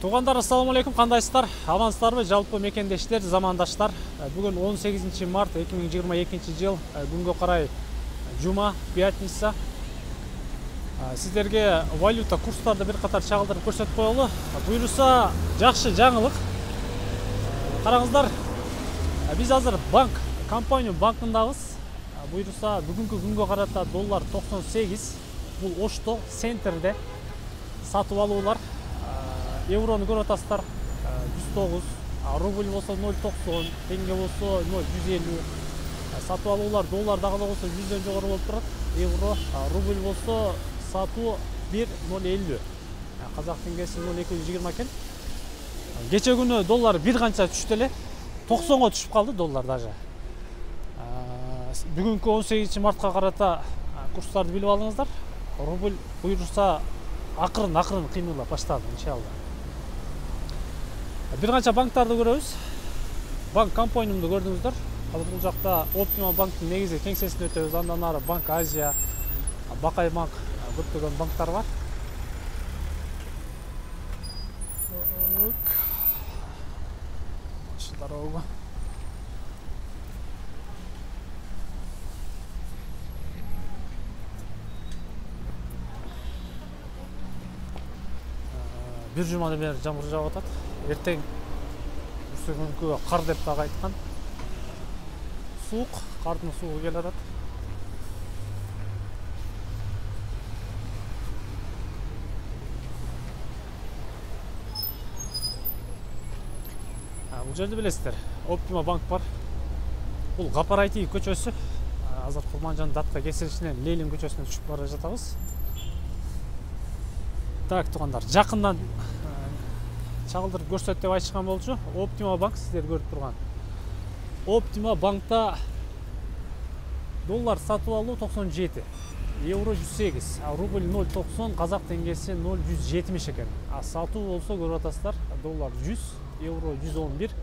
Туугандар, ассаламу алейкум, кандайсыздар? Амансыздарбы? Жалпы мекендештер, замандаштар. Бүгүн 18 март 2022 жыл, күнгө карай жума, пятница. Сиздерге валюта курстарды бир катар чагылдырып көрсөтүп коелу. Буюрса, жакшы жаңылык. Караңыздар, биз азыр банк, компания банкындабыз. Буюрса, бүгүнкү күнгө карата доллар 98, бул Ошто, центрде сатып алуулар. Евроны көрүп атасыздар, 109, рубль болсо 0,90, теңге болсо 0,150. Сатып алуулар доллар дагы болсо 100дөн жогору болуп турат. Евро, рубль болсо сатуу 1,050. Казак теңгеси 0,220 экен. Кече күнү доллар бир канча түштү эле. 90го түшүп калды доллар даже. Бүгүнкү 18 мартка карата курстарды билип алыңыздар. Рубль буюрса акырын кыймылдап баштады иншалла. Бир канча банктарды көрөбүз. Банк компаниямды көрдүңүздөр. Азыр бул жакта Optima банктын негизи кеңсесин өтөбүз. Андан ары Банк Азия, Бакай банк, көптөгөн банктар бар. Дорога. Бир жумадан бери жамгыр жаап атат. Эртең күнгө кар деп дагы айткан. Суук, кардын суугу келе атат. Бул жерде билесиздер, Optima банк бар. Бул Гапарайти көчөсү. Азыр Курманжан датка кесилишинен Ленин көчөсүнө түшүп бара жатабыз. Так, туугандар, жакындан чагылдырып көрсөт деп айтышкан болчу. Optima банк сиздер көрүп турган. Optima банкта доллар сатып алуу 97, евро 108, рубль 0,90, казак теңгеси 0,170 экен. Сатуу болсо көрүп атасыздар, доллар 100, евро 111,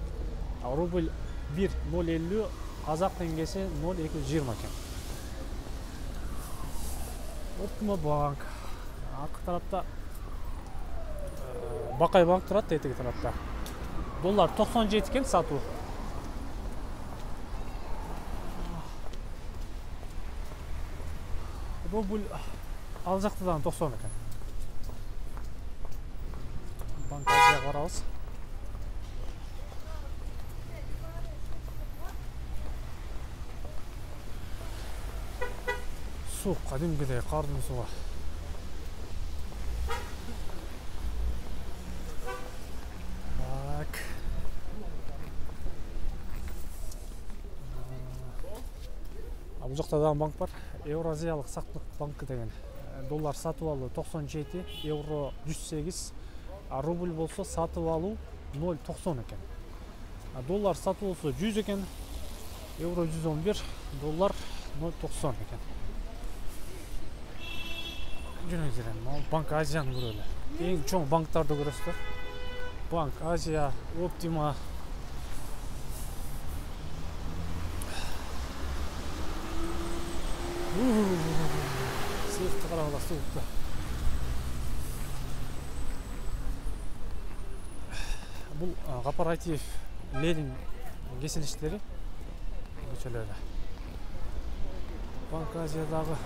рубль 1,050, казак теңгеси 0,220 экен. Optima банк. Аркы тарапта Бакай банк турат, этиги тарапта. Доллар 97 экен сатуу. Рубль ал жактадан 90 экен. Банк Азияга барабыз. Суу кадимкидей кардын сууга. Бул жакта дагы банк бар. Евразиялык сактык банкы деген. Доллар сатып алуу 97, евро 108, рубль болсо сатып алуу 0,90 экен. Доллар сатып болсо 100 экен, евро 111, доллар 0,90 экен. Жөнөкөй Банк Азияны көрөлү. Эң чоң банктарды көрөсүздөр. Банк Азия, Optima. Сыйыкты карагыла, сыйыкты. Бул Гапарайти Ленин кесилиштери көчөлөрү. Банк Азиядагы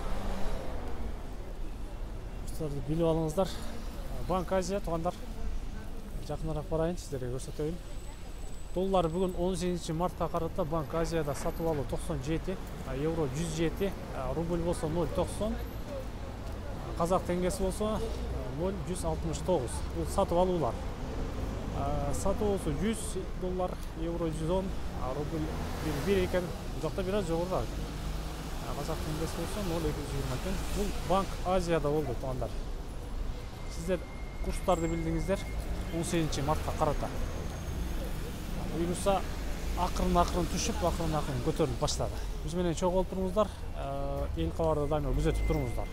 курстарды билип алыңыздар. Банк Азия, туугандар, жакыныраак барайын, сиздерге көрсөтөйүн. Доллар бүгүн 18 мартка карата Банк Азияда сатып алуу 97, евро 107, рубль болсо 0,90, казак теңгеси болсо 0,169. Бул сатып алуулар. Сатып болсо 100 доллар, евро 110, рубль 1 экен. Бул жакта бир аз жогору. Казак теңгеси болсо 0,220 экен. Бул Банк Азияда болду, туугандар. Сиздер курстарды билдиңиздер 18 мартка карата. Буюрса акырын түшүп, акырын көтөрүлүп баштады. Биз менен чогуу болуп туруңуздар. Эл кабарды дайыма күзөтүп туруңуздар.